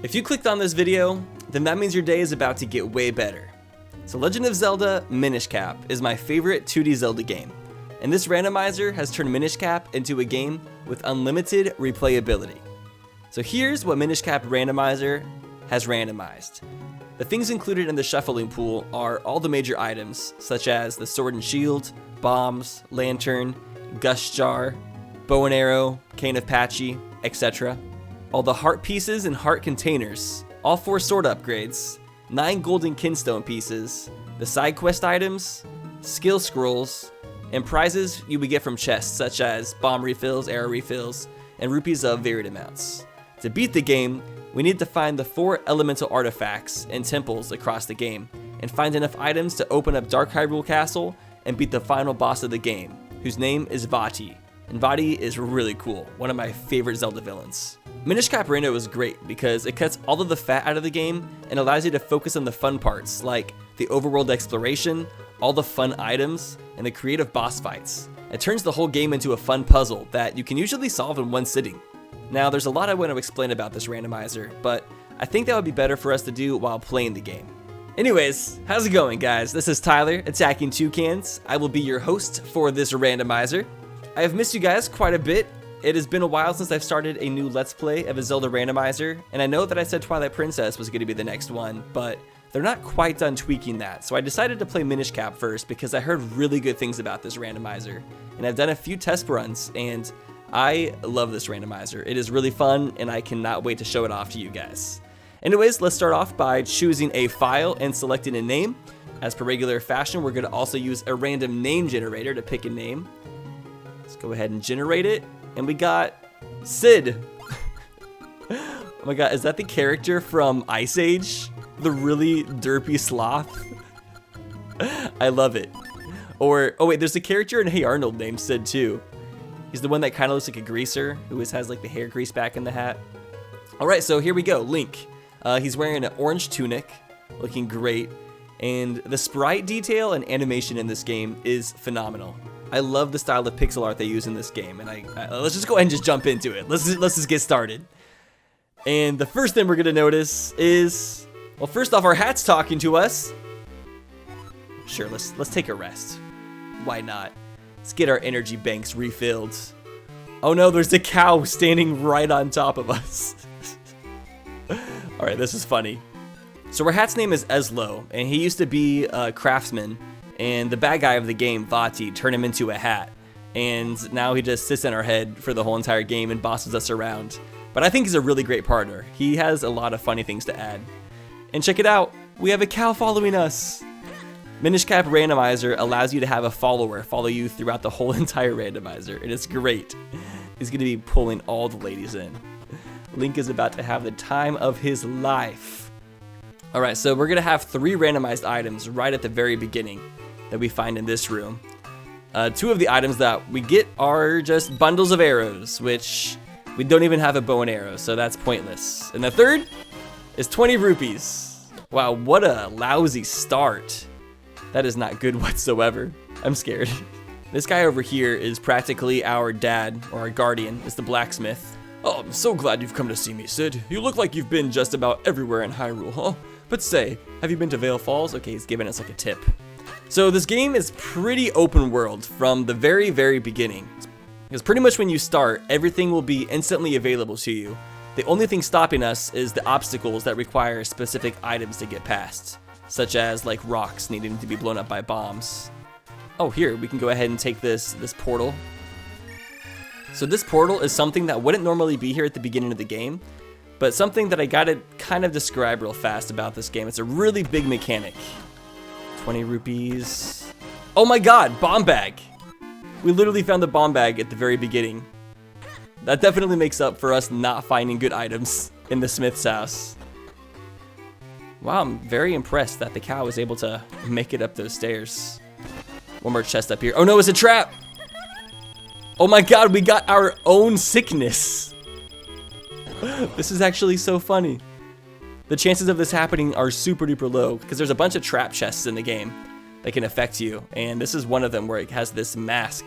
If you clicked on this video, then that means your day is about to get way better. So Legend of Zelda Minish Cap is my favorite 2D Zelda game, and this randomizer has turned Minish Cap into a game with unlimited replayability. So here's what Minish Cap Randomizer has randomized. The things included in the shuffling pool are all the major items, such as the sword and shield, bombs, lantern, gush jar, bow and arrow, cane of patchy, etc. All the heart pieces and heart containers, all 4 sword upgrades, 9 golden kinstone pieces, the side quest items, skill scrolls, and prizes you would get from chests such as bomb refills, arrow refills, and rupees of varied amounts. To beat the game, we need to find the 4 elemental artifacts and temples across the game, and find enough items to open up Dark Hyrule Castle and beat the final boss of the game, whose name is Vaati. And Vaati is really cool, one of my favorite Zelda villains. Minish Cap Rando is great because it cuts all of the fat out of the game and allows you to focus on the fun parts like the overworld exploration, all the fun items, and the creative boss fights. It turns the whole game into a fun puzzle that you can usually solve in one sitting. Now, there's a lot I want to explain about this randomizer, but I think that would be better for us to do while playing the game. Anyways, how's it going, guys? This is Tyler, AttackingTucans. I will be your host for this randomizer. I have missed you guys quite a bit. It has been a while since I've started a new Let's Play of a Zelda randomizer, and I know that I said Twilight Princess was going to be the next one, but they're not quite done tweaking that, so I decided to play Minish Cap first because I heard really good things about this randomizer, and I've done a few test runs, and I love this randomizer. It is really fun, and I cannot wait to show it off to you guys. Anyways, let's start off by choosing a file and selecting a name. As per regular fashion, we're going to also use a random name generator to pick a name. Let's go ahead and generate it. And we got Sid. Oh my god, is that the character from Ice Age? The really derpy sloth? I love it. Or, oh wait, there's a character in Hey Arnold named Sid too. He's the one that kind of looks like a greaser, who always has like the hair grease back in the hat. Alright, so here we go, Link. He's wearing an orange tunic, looking great. And the sprite detail and animation in this game is phenomenal. I love the style of pixel art they use in this game, and let's just go ahead and just jump into it. Let's just get started. And the first thing we're gonna notice is, well, first off, our hat's talking to us. Sure, let's take a rest. Why not? Let's get our energy banks refilled. Oh no, there's a cow standing right on top of us. All right, this is funny. So our hat's name is Eslo, and he used to be a craftsman. And the bad guy of the game, Vaati, turned him into a hat. And now he just sits in our head for the whole entire game and bosses us around. But I think he's a really great partner. He has a lot of funny things to add. And check it out, we have a cow following us. Minish Cap Randomizer allows you to have a follower follow you throughout the whole entire randomizer. And it's great. He's going to be pulling all the ladies in. Link is about to have the time of his life. Alright, so we're going to have 3 randomized items right at the very beginning that we find in this room. 2 of the items that we get are just bundles of arrows, which we don't even have a bow and arrow, so that's pointless. And the third is 20 rupees. Wow, what a lousy start. That is not good whatsoever. I'm scared. This guy over here is practically our dad, or our guardian, is the blacksmith. Oh, I'm so glad you've come to see me, Sid. You look like you've been just about everywhere in Hyrule, huh? But say, have you been to Vale Falls? Okay, he's giving us like a tip. So this game is pretty open world from the very, very beginning. Because pretty much when you start, everything will be instantly available to you. The only thing stopping us is the obstacles that require specific items to get past, such as like rocks needing to be blown up by bombs. Oh, here, we can go ahead and take this portal. So this portal is something that wouldn't normally be here at the beginning of the game, but something that I gotta kind of describe real fast about this game. It's a really big mechanic. 20 rupees. Oh my god, bomb bag. We literally found the bomb bag at the very beginning. That definitely makes up for us not finding good items in the smith's house. Wow, I'm very impressed that the cow was able to make it up those stairs. One more chest up here. Oh no, it's a trap! Oh my god, we got our own sickness. This is actually so funny. The chances of this happening are super duper low because there's a bunch of trap chests in the game that can affect you, and this is one of them where it has this mask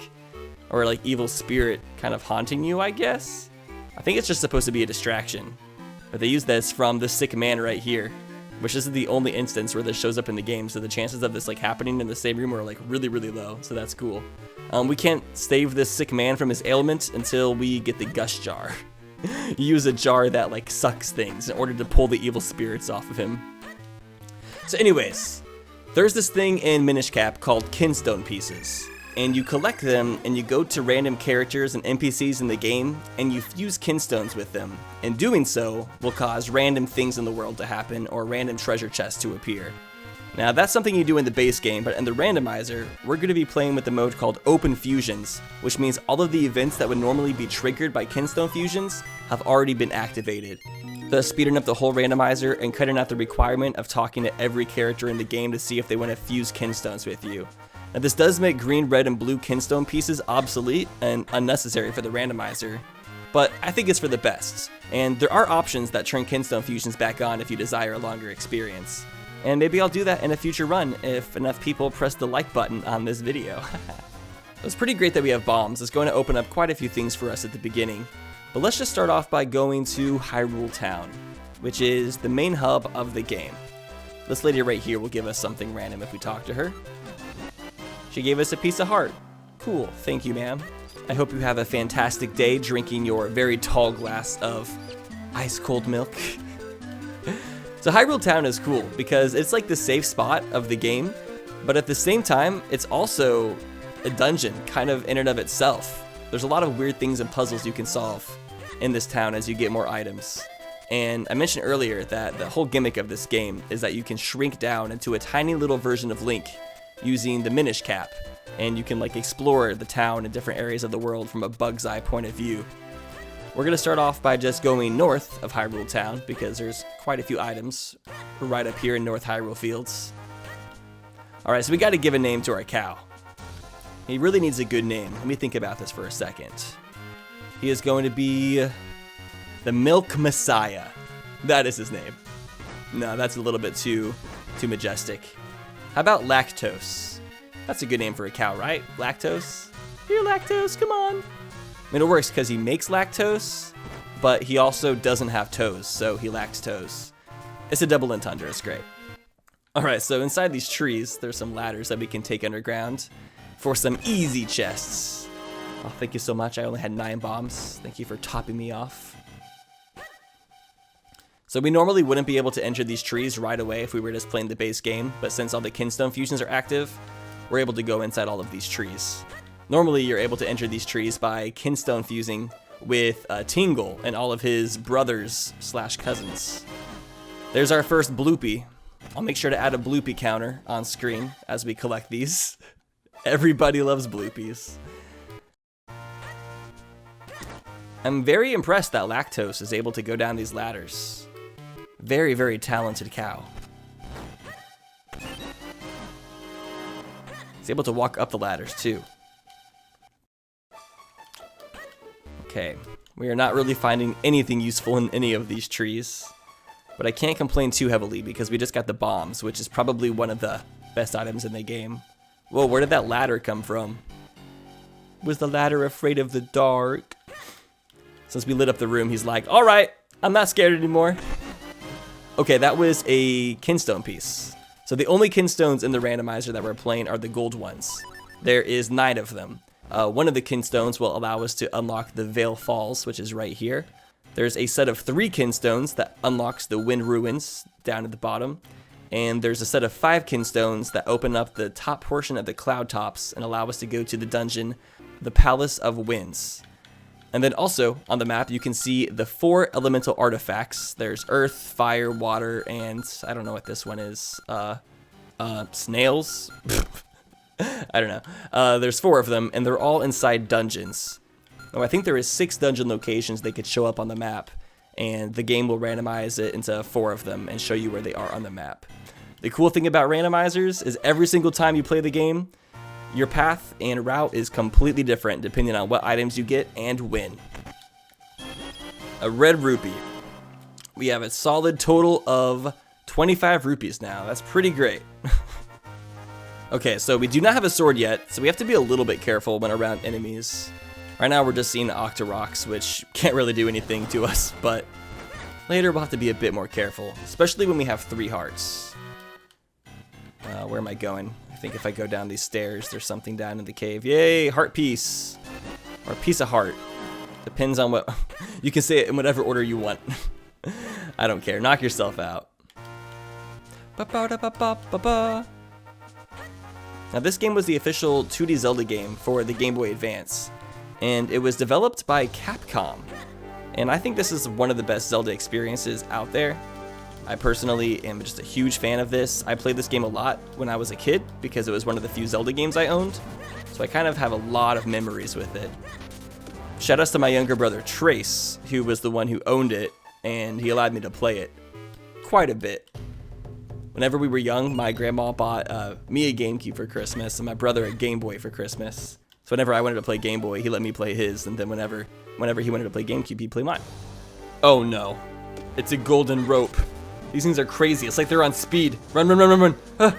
or like evil spirit kind of haunting you, I guess. I think it's just supposed to be a distraction. But they use this from the sick man right here, which is the only instance where this shows up in the game. So the chances of this like happening in the same room are like really, really low. So that's cool. We can't save this sick man from his ailment until we get the Gush Jar. You use a jar that like sucks things in order to pull the evil spirits off of him. So anyways, there's this thing in Minish Cap called Kinstone Pieces. And you collect them and you go to random characters and NPCs in the game and you fuse kinstones with them. And doing so will cause random things in the world to happen or random treasure chests to appear. Now that's something you do in the base game, but in the randomizer, we're going to be playing with the mode called Open Fusions, which means all of the events that would normally be triggered by kinstone fusions have already been activated, thus speeding up the whole randomizer and cutting out the requirement of talking to every character in the game to see if they want to fuse kinstones with you. Now this does make green, red, and blue kinstone pieces obsolete and unnecessary for the randomizer, but I think it's for the best, and there are options that turn kinstone fusions back on if you desire a longer experience. And maybe I'll do that in a future run if enough people press the like button on this video. It's pretty great that we have bombs. It's going to open up quite a few things for us at the beginning. But let's just start off by going to Hyrule Town, which is the main hub of the game. This lady right here will give us something random if we talk to her. She gave us a piece of heart. Cool, thank you, ma'am. I hope you have a fantastic day drinking your very tall glass of ice cold milk. So Hyrule Town is cool because it's like the safe spot of the game, but at the same time, it's also a dungeon kind of in and of itself. There's a lot of weird things and puzzles you can solve in this town as you get more items. And I mentioned earlier that the whole gimmick of this game is that you can shrink down into a tiny little version of Link using the Minish Cap, and you can like explore the town in different areas of the world from a bug's eye point of view. We're going to start off by just going north of Hyrule Town because there's quite a few items right up here in North Hyrule Fields. Alright, so we got to give a name to our cow. He really needs a good name. Let me think about this for a second. He is going to be the Milk Messiah. That is his name. No, that's a little bit too majestic. How about Lactose? That's a good name for a cow, right? Lactose? Here, Lactose, come on. I mean, it works because he makes lactose, but he also doesn't have toes, so he lacks toes. It's a double entendre, it's great. Alright, so inside these trees, there's some ladders that we can take underground for some easy chests. Oh, thank you so much, I only had 9 bombs. Thank you for topping me off. So we normally wouldn't be able to enter these trees right away if we were just playing the base game, but since all the kinstone fusions are active, we're able to go inside all of these trees. Normally, you're able to enter these trees by kinstone fusing with Tingle and all of his brothers/cousins. There's our first bloopy. I'll make sure to add a bloopy counter on screen as we collect these. Everybody loves bloopies. I'm very impressed that Lactose is able to go down these ladders. Very, very talented cow. He's able to walk up the ladders too. Okay, we are not really finding anything useful in any of these trees, but I can't complain too heavily because we just got the bombs, which is probably one of the best items in the game. Whoa, where did that ladder come from? Was the ladder afraid of the dark? Since we lit up the room, he's like, all right, I'm not scared anymore. Okay, that was a kinstone piece. So the only kinstones in the randomizer that we're playing are the gold ones. There is 9 of them. One of the kinstones will allow us to unlock the Vale Falls, which is right here. There's a set of 3 kinstones that unlocks the Wind Ruins down at the bottom. And there's a set of 5 kinstones that open up the top portion of the Cloud Tops and allow us to go to the dungeon, the Palace of Winds. And then also on the map, you can see the 4 elemental artifacts. There's earth, fire, water, and I don't know what this one is. Snails? I don't know. There's 4 of them, and they're all inside dungeons. Oh, I think there is 6 dungeon locations they could show up on the map, and the game will randomize it into 4 of them and show you where they are on the map. The cool thing about randomizers is every single time you play the game, your path and route is completely different depending on what items you get and when. A red rupee. We have a solid total of 25 rupees now. That's pretty great. Okay, so we do not have a sword yet, so we have to be a little bit careful when around enemies. Right now we're just seeing Octoroks, which can't really do anything to us, but Later, we'll have to be a bit more careful, especially when we have 3 hearts. Where am I going? I think if I go down these stairs, there's something down in the cave. Yay, heart piece. Or piece of heart. Depends on what... You can say it in whatever order you want. I don't care. Knock yourself out. Now, this game was the official 2D Zelda game for the Game Boy Advance, and it was developed by Capcom. And I think this is one of the best Zelda experiences out there. I personally am just a huge fan of this. I played this game a lot when I was a kid because it was one of the few Zelda games I owned, so I kind of have a lot of memories with it. Shoutouts to my younger brother Trace, who was the one who owned it, and he allowed me to play it quite a bit. Whenever we were young, my grandma bought me a GameCube for Christmas and my brother a Game Boy for Christmas. So whenever I wanted to play Game Boy, he let me play his, and then whenever he wanted to play GameCube, he'd play mine. Oh no, it's a golden rope. These things are crazy. It's like they're on speed. Run, run, run, run, run. Ah.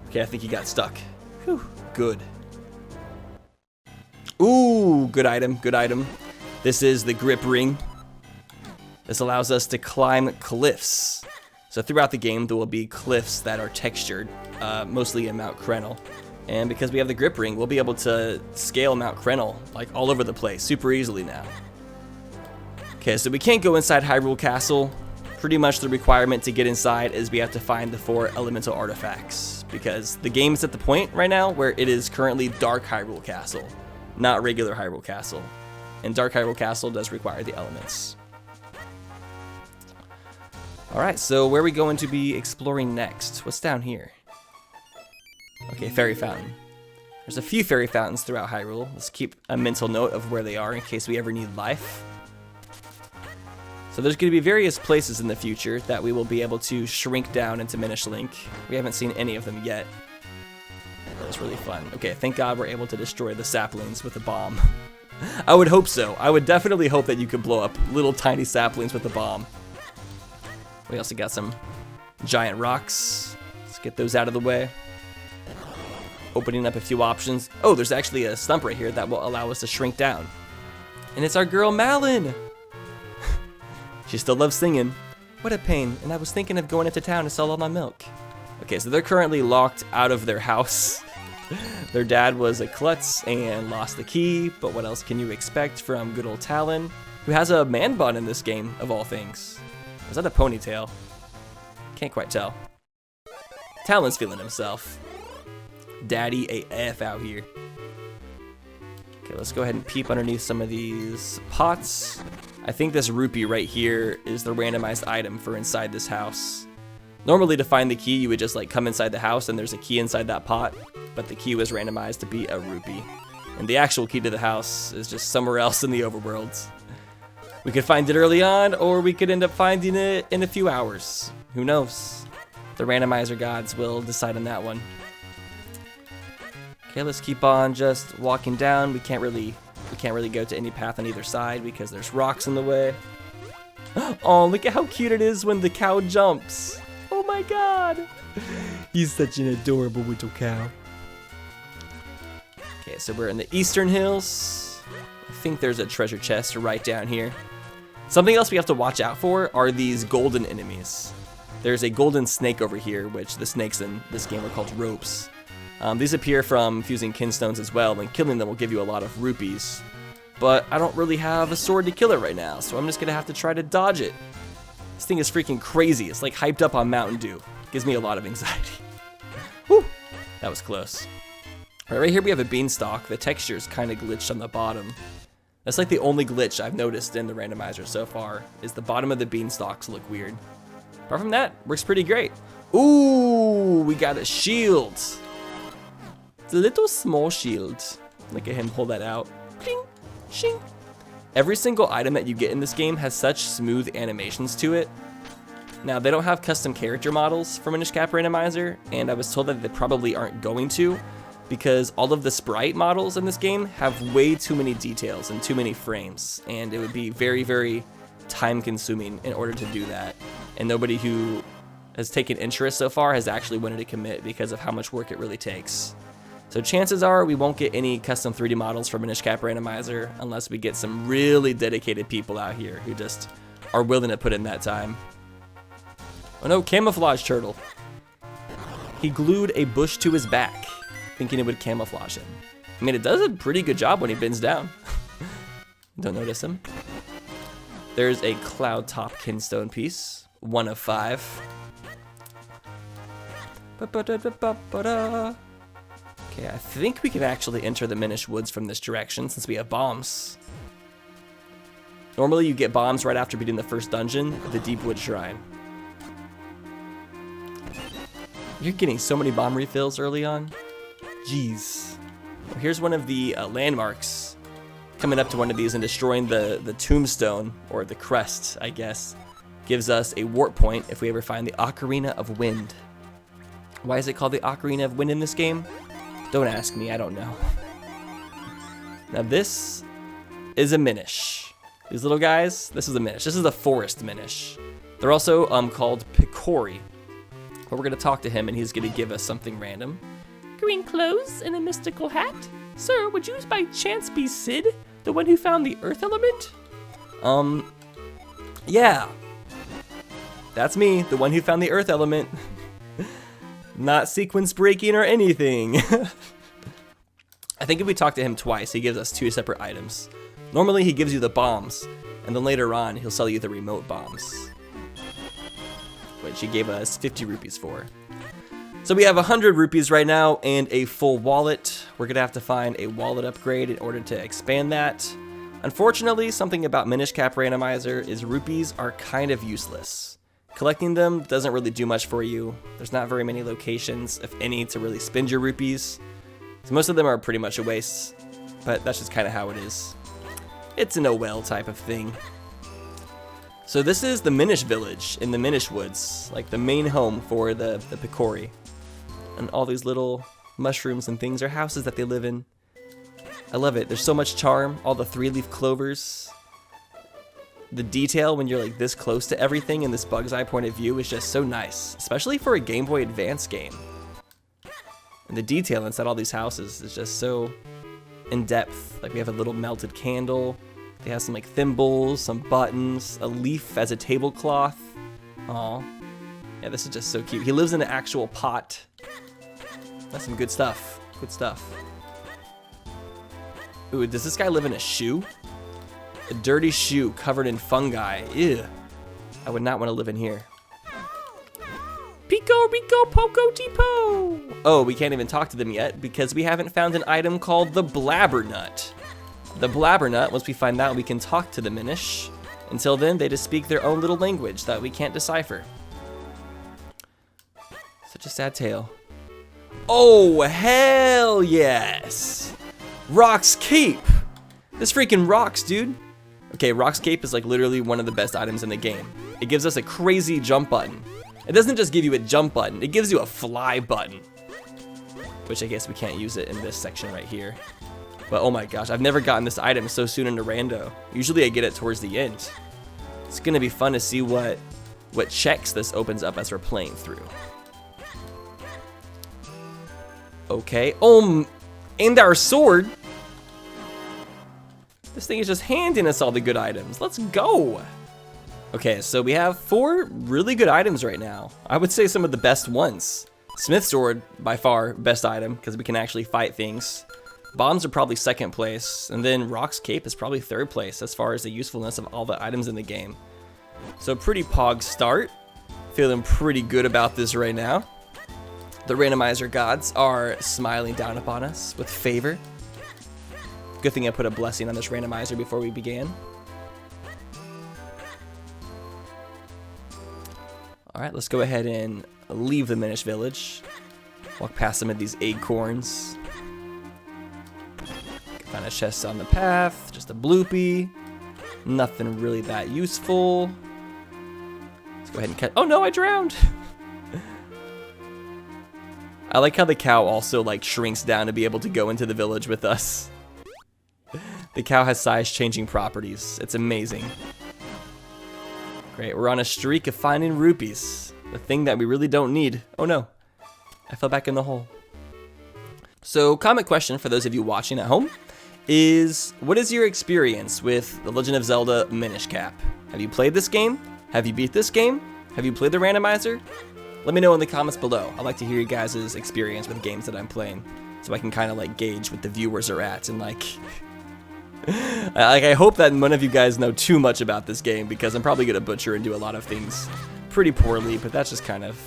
Okay, I think he got stuck. Whew, good. Ooh, good item, good item. This is the grip ring. This allows us to climb cliffs. So throughout the game, there will be cliffs that are textured, mostly in Mount Krenel. And because we have the grip ring, we'll be able to scale Mount Krenel like all over the place super easily now. Okay, so we can't go inside Hyrule Castle. Pretty much the requirement to get inside is we have to find the 4 elemental artifacts, because the game is at the point right now where it is currently Dark Hyrule Castle, not regular Hyrule Castle. And Dark Hyrule Castle does require the elements. Alright, so where are we going to be exploring next? What's down here? Okay, fairy fountain. There's a few fairy fountains throughout Hyrule. Let's keep a mental note of where they are in case we ever need life. So there's going to be various places in the future that we will be able to shrink down into Minish Link. We haven't seen any of them yet. That was really fun. Okay, thank God we're able to destroy the saplings with a bomb. I would hope so. I would definitely hope that you could blow up little tiny saplings with a bomb. We also got some giant rocks. Let's get those out of the way. Opening up a few options. Oh, there's actually a stump right here that will allow us to shrink down. And it's our girl Malin. She still loves singing. What a pain, and I was thinking of going into town to sell all my milk. Okay, so they're currently locked out of their house. Their dad was a klutz and lost the key, but what else can you expect from good old Talon, who has a man bun in this game, of all things. Is that a ponytail? Can't quite tell. Talon's feeling himself. Daddy AF out here. Okay, let's go ahead and peep underneath some of these pots. I think this rupee right here is the randomized item for inside this house. Normally to find the key, you would just like come inside the house and there's a key inside that pot, but the key was randomized to be a rupee. And the actual key to the house is just somewhere else in the overworld. We could find it early on, or we could end up finding it in a few hours. Who knows? The randomizer gods will decide on that one. Okay, let's keep on just walking down. We can't really go to any path on either side because there's rocks in the way. Oh, look at how cute it is when the cow jumps. Oh my god. He's such an adorable little cow. Okay, so we're in the Eastern Hills. I think there's a treasure chest right down here. Something else we have to watch out for are these golden enemies. There's a golden snake over here, which the snakes in this game are called ropes. These appear from fusing kinstones as well, and killing them will give you a lot of rupees. But I don't really have a sword to kill it right now, so I'm just gonna have to try to dodge it. This thing is freaking crazy. It's like hyped up on Mountain Dew. Gives me a lot of anxiety. Whew, that was close. Right here we have a beanstalk. The texture is kind of glitched on the bottom. That's like the only glitch I've noticed in the randomizer so far, is the bottom of the beanstalks look weird. Apart from that, works pretty great. Ooh, we got a shield. It's a little small shield. Look at him hold that out. Ping, shing. Every single item that you get in this game has such smooth animations to it. Now, they don't have custom character models for Minish Cap Randomizer, and I was told that they probably aren't going to, because all of the sprite models in this game have way too many details and too many frames, and it would be very, very time consuming in order to do that. And nobody who has taken interest so far has actually wanted to commit because of how much work it really takes. So chances are we won't get any custom 3D models for Minish Cap Randomizer unless we get some really dedicated people out here who just are willing to put in that time. Oh no, Camouflage Turtle. He glued a bush to his back, thinking it would camouflage him. I mean, it does a pretty good job when he bends down. Don't notice him. There's a Cloud Top Kinstone piece, 1 of 5. Okay, I think we can actually enter the Minish Woods from this direction since we have bombs. Normally you get bombs right after beating the first dungeon of the Deepwood Shrine. You're getting so many bomb refills early on. Jeez. Well, here's one of the landmarks. Coming up to one of these and destroying the tombstone, or the crest, I guess, gives us a warp point if we ever find the Ocarina of Wind. Why is it called the Ocarina of Wind in this game? Don't ask me, I don't know. Now this is a Minish. These little guys, this is a Minish. This is a forest Minish. They're also called Picori. But we're gonna talk to him and he's gonna give us something random. Green clothes and a mystical hat? Sir, would you by chance be Sid, the one who found the earth element? Yeah. That's me, the one who found the earth element. Not sequence breaking or anything. I think if we talk to him twice, he gives us 2 separate items. Normally he gives you the bombs, and then later on he'll sell you the remote bombs, which he gave us 50 rupees for. So we have 100 rupees right now and a full wallet. We're gonna have to find a wallet upgrade in order to expand that. Unfortunately, something about Minish Cap Randomizer is rupees are kind of useless. Collecting them doesn't really do much for you. There's not very many locations, if any, to really spend your rupees. So most of them are pretty much a waste, but that's just kind of how it is. It's an oh well type of thing. So this is the Minish Village in the Minish Woods, like the main home for the Picori. And all these little mushrooms and things are houses that they live in. I love it. There's so much charm. All the 3-leaf clovers. The detail when you're like this close to everything in this bug's eye point of view is just so nice, especially for a Game Boy Advance game. And the detail inside all these houses is just so in depth. Like we have a little melted candle. They have some like thimbles, some buttons, a leaf as a tablecloth. Aw. Yeah, this is just so cute. He lives in an actual pot. That's some good stuff. Good stuff. Ooh, does this guy live in a shoe? A dirty shoe covered in fungi. Ew. I would not want to live in here. Pico, Rico, Poco, Depot! Oh, we can't even talk to them yet because we haven't found an item called the Blabbernut. The Blabbernut, once we find that, we can talk to the Minish. Until then, they just speak their own little language that we can't decipher. Such a sad tale. Oh, hell yes! Rock's Cape! This freaking rocks, dude. Okay, Rock's Cape is like literally one of the best items in the game. It gives us a crazy jump button. It doesn't just give you a jump button, it gives you a fly button. Which I guess we can't use it in this section right here. But oh my gosh, I've never gotten this item so soon into rando. Usually I get it towards the end. It's gonna be fun to see what checks this opens up as we're playing through. Okay, and our sword. This thing is just handing us all the good items. Let's go. Okay, so we have 4 really good items right now. I would say some of the best ones. Smith Sword, by far, best item, because we can actually fight things. Bombs are probably 2nd place, and then Rock's Cape is probably 3rd place as far as the usefulness of all the items in the game. So pretty pog start. Feeling pretty good about this right now. The randomizer gods are smiling down upon us with favor. Good thing I put a blessing on this randomizer before we began. Alright, let's go ahead and leave the Minish Village. Walk past some of these acorns. Find a chest on the path, just a bloopy. Nothing really that useful. Let's go ahead and catch. Oh no, I drowned! I like how the cow also like shrinks down to be able to go into the village with us. The cow has size changing properties. It's amazing. Great, we're on a streak of finding rupees. The thing that we really don't need. Oh no, I fell back in the hole. So comment question for those of you watching at home is, what is your experience with The Legend of Zelda Minish Cap? Have you played this game? Have you beat this game? Have you played the randomizer? Let me know in the comments below. I'd like to hear you guys' experience with games that I'm playing, so I can kind of like gauge what the viewers are at, and like, I hope that none of you guys know too much about this game, because I'm probably gonna butcher and do a lot of things pretty poorly, but that's just kind of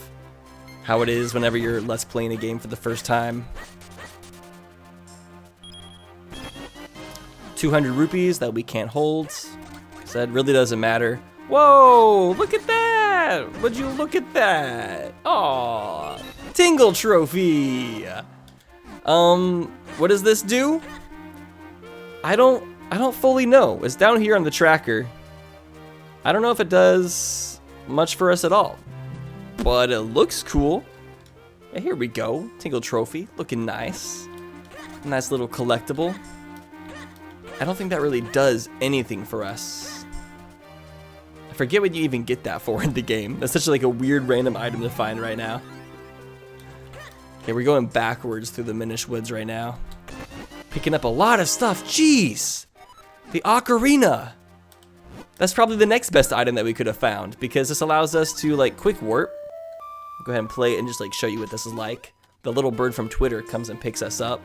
how it is whenever you're let's playing a game for the first time. 200 rupees that we can't hold. Said really doesn't matter. Whoa, look at that! Would you look at that? Aw, Tingle Trophy. What does this do? I don't fully know. It's down here on the tracker. I don't know if it does much for us at all, but it looks cool. And here we go, Tingle Trophy, looking nice. Nice little collectible. I don't think that really does anything for us. I forget what you even get that for in the game. That's such like a weird random item to find right now. Okay, we're going backwards through the Minish Woods right now. Picking up a lot of stuff, jeez! The Ocarina! That's probably the next best item that we could have found, because this allows us to like quick warp. Go ahead and play it and just like show you what this is like. The little bird from Twitter comes and picks us up.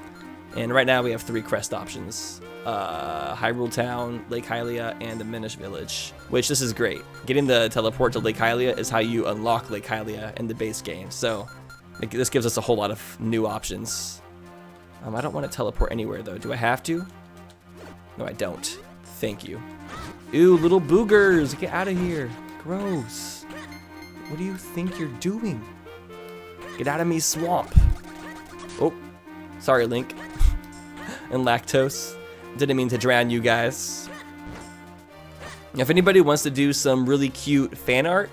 And right now we have 3 crest options. Hyrule Town, Lake Hylia, and the Minish Village. Which, this is great. Getting the teleport to Lake Hylia is how you unlock Lake Hylia in the base game. So, this gives us a whole lot of new options. I don't want to teleport anywhere though. Do I have to? No, I don't. Thank you. Ew, little boogers, get out of here. Gross. What do you think you're doing? Get out of me, swamp. Oh, sorry, Link. And lactose. Didn't mean to drown you guys. If anybody wants to do some really cute fan art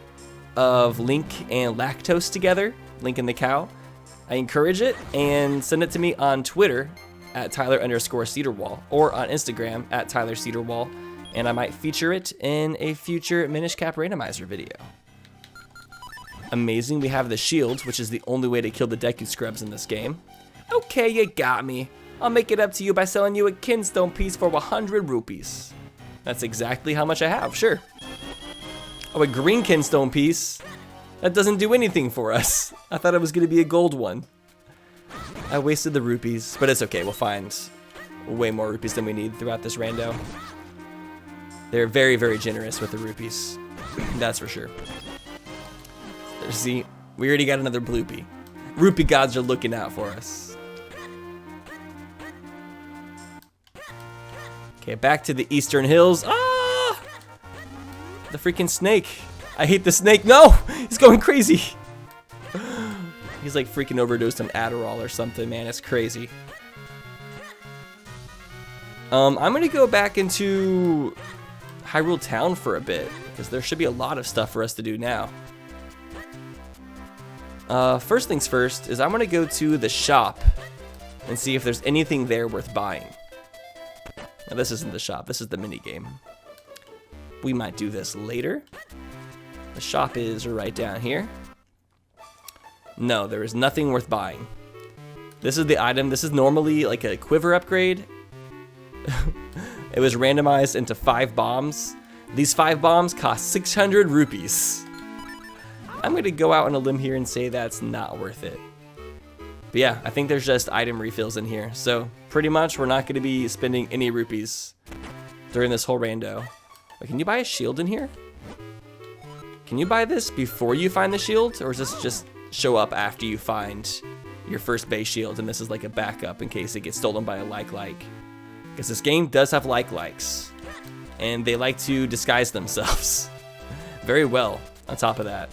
of Link and lactose together, Link and the cow, I encourage it, and send it to me on Twitter at Tyler_Cedarwall or on Instagram at TylerCedarwall, and I might feature it in a future Minish Cap Randomizer video. Amazing, we have the shield, which is the only way to kill the Deku Scrubs in this game. Okay, you got me. I'll make it up to you by selling you a kinstone piece for 100 rupees. That's exactly how much I have, sure. Oh, a green kinstone piece. That doesn't do anything for us. I thought it was gonna be a gold one. I wasted the rupees, but it's okay, we'll find way more rupees than we need throughout this rando. They're very, very generous with the rupees. That's for sure. See, we already got another bloopy. Rupee gods are looking out for us. Okay, back to the Eastern Hills. Ah! The freaking snake. I hate the snake. No! He's going crazy. He's like freaking overdosed on Adderall or something, man. It's crazy. I'm gonna go back into Hyrule Town for a bit, because there should be a lot of stuff for us to do now. First things first is I'm gonna go to the shop and see if there's anything there worth buying. Now this isn't the shop, this is the mini game. We might do this later. The shop is right down here. No, there is nothing worth buying. This is the item, this is normally like a quiver upgrade. It was randomized into 5 bombs. These 5 bombs cost 600 rupees. I'm gonna go out on a limb here and say that's not worth it. But yeah, I think there's just item refills in here. So pretty much we're not gonna be spending any rupees during this whole rando. Wait, can you buy a shield in here? Can you buy this before you find the shield? Or does this just show up after you find your first base shield and this is like a backup in case it gets stolen by a like? Because this game does have likes. And they like to disguise themselves very well on top of that.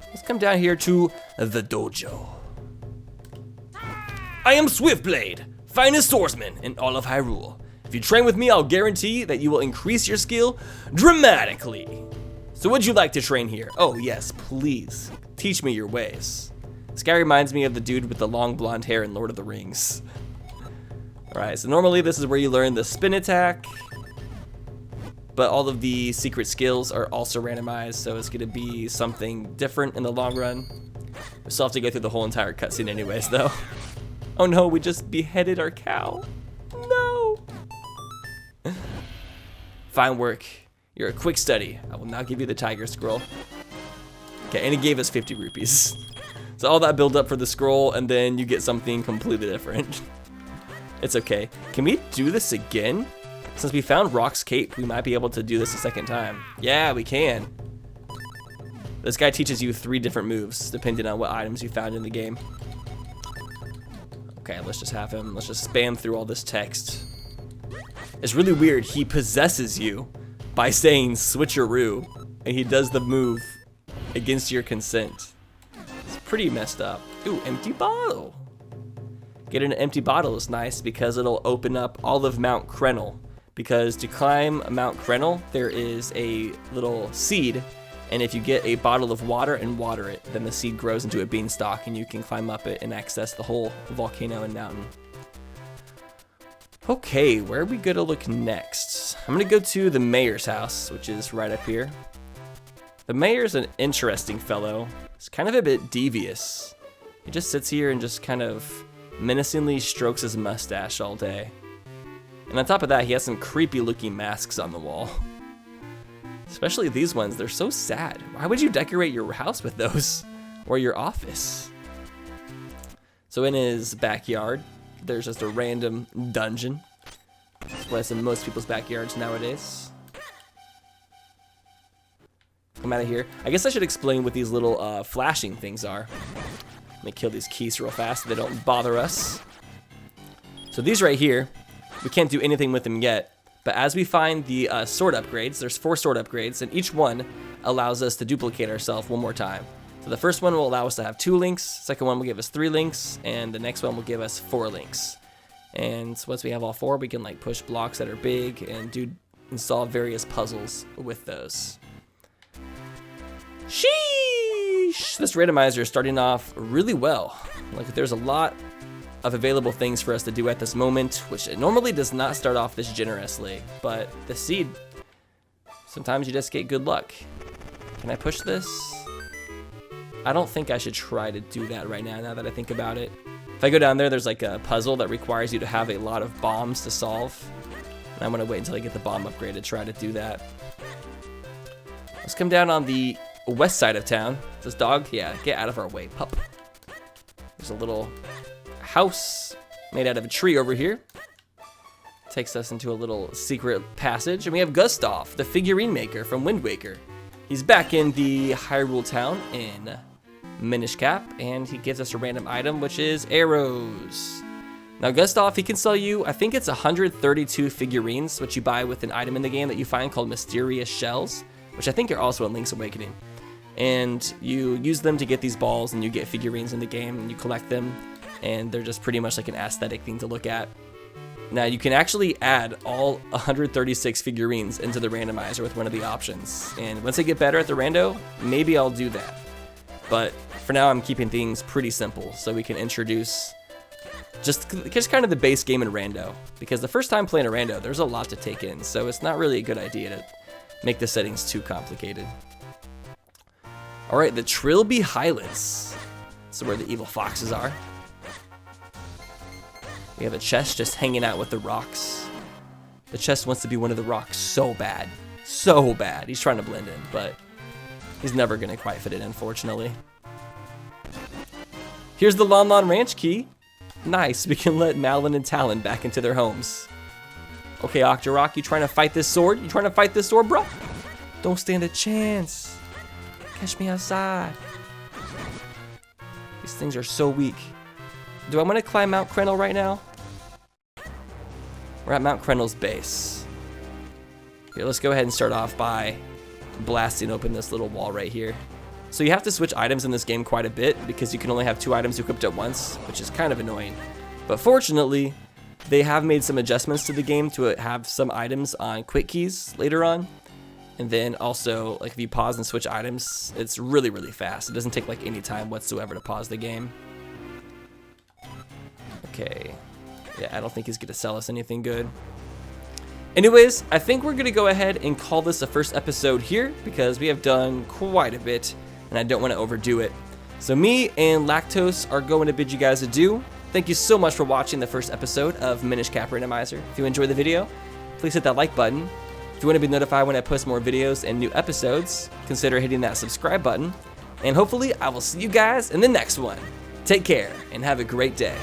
Let's come down here to the dojo. I am Swiftblade, finest swordsman in all of Hyrule. If you train with me, I'll guarantee that you will increase your skill dramatically. So would you like to train here? Oh yes, please. Teach me your ways. This guy reminds me of the dude with the long blonde hair in Lord of the Rings. Alright, so normally this is where you learn the spin attack, but all of the secret skills are also randomized, so it's gonna be something different in the long run. We still have to go through the whole entire cutscene anyways, though. Oh no, we just beheaded our cow. No! Fine work. You're a quick study. I will not give you the tiger scroll. Okay, and it gave us 50 rupees. So all that build up for the scroll, and then you get something completely different. It's okay. Can we do this again? Since we found Rock's Cape, we might be able to do this a second time. Yeah, we can. This guy teaches you 3 different moves, depending on what items you found in the game. Okay, let's just have him. Let's just spam through all this text. It's really weird. He possesses you by saying switcheroo, and he does the move against your consent. It's pretty messed up. Ooh, empty bottle. Getting an empty bottle is nice because it'll open up all of Mount Krenel. Because to climb Mount Krenel, there is a little seed, and if you get a bottle of water and water it, then the seed grows into a beanstalk, and you can climb up it and access the whole volcano and mountain. Okay, where are we gonna look next? I'm gonna go to the mayor's house, which is right up here. The mayor's an interesting fellow. He's kind of a bit devious. He just sits here and just kind of menacingly strokes his mustache all day. And on top of that, he has some creepy looking masks on the wall. Especially these ones, they're so sad. Why would you decorate your house with those? Or your office? So in his backyard, there's just a random dungeon. That's what's in most people's backyards nowadays. Come out of here. I guess I should explain what these little flashing things are. Let me kill these keys real fast so they don't bother us. So these right here, we can't do anything with them yet. But as we find the sword upgrades, there's 4 sword upgrades, and each one allows us to duplicate ourselves one more time. So the first one will allow us to have 2 links, second one will give us 3 links, and the next one will give us 4 links. And once we have all 4, we can like push blocks that are big and solve various puzzles with those. Sheesh! This randomizer is starting off really well. Like there's a lot of available things for us to do at this moment, which it normally does not start off this generously, but the seed, sometimes you just get good luck. Can I push this? I don't think I should try to do that right now that I think about it. If I go down there, there's like a puzzle that requires you to have a lot of bombs to solve. And I'm gonna wait until I get the bomb upgrade to try to do that. Let's come down on the west side of town. This dog, yeah, get out of our way, pup. There's a little house made out of a tree over here. Takes us into a little secret passage, and we have Gustav, the figurine maker from Wind Waker. He's back in the Hyrule Town in Minish Cap, and he gives us a random item, which is arrows. Now Gustav, he can sell you, I think it's 132 figurines, which you buy with an item in the game that you find called Mysterious Shells, which I think are also in Link's Awakening. And you use them to get these balls, and you get figurines in the game, and you collect them. And they're just pretty much like an aesthetic thing to look at. Now you can actually add all 136 figurines into the randomizer with one of the options. And once I get better at the rando, maybe I'll do that. But for now I'm keeping things pretty simple so we can introduce just kind of the base game in rando. Because the first time playing a rando, there's a lot to take in. So it's not really a good idea to make the settings too complicated. Alright, the Trilby Highlands. This is where the evil foxes are. We have a chest just hanging out with the rocks. The chest wants to be one of the rocks so bad. So bad. He's trying to blend in, but he's never going to quite fit in, unfortunately. Here's the Lon Lon Ranch key. Nice. We can let Malin and Talon back into their homes. Okay, Octorok, you trying to fight this sword? You trying to fight this sword, bro? Don't stand a chance. Catch me outside. These things are so weak. Do I want to climb Mount Krenel right now? We're at Mount Krenel's base. Here, let's go ahead and start off by blasting open this little wall right here. So you have to switch items in this game quite a bit because you can only have 2 items equipped at once, which is kind of annoying. But fortunately, they have made some adjustments to the game to have some items on quick keys later on. And then also, like if you pause and switch items, it's really, really fast. It doesn't take like any time whatsoever to pause the game. Okay, yeah, I don't think he's gonna sell us anything good. Anyways, I think we're gonna go ahead and call this a first episode here because we have done quite a bit and I don't wanna overdo it. So me and Lactose are going to bid you guys adieu. Thank you so much for watching the first episode of Minish Cap Randomizer. If you enjoyed the video, please hit that like button. If you want to be notified when I post more videos and new episodes, consider hitting that subscribe button. And hopefully I will see you guys in the next one. Take care and have a great day.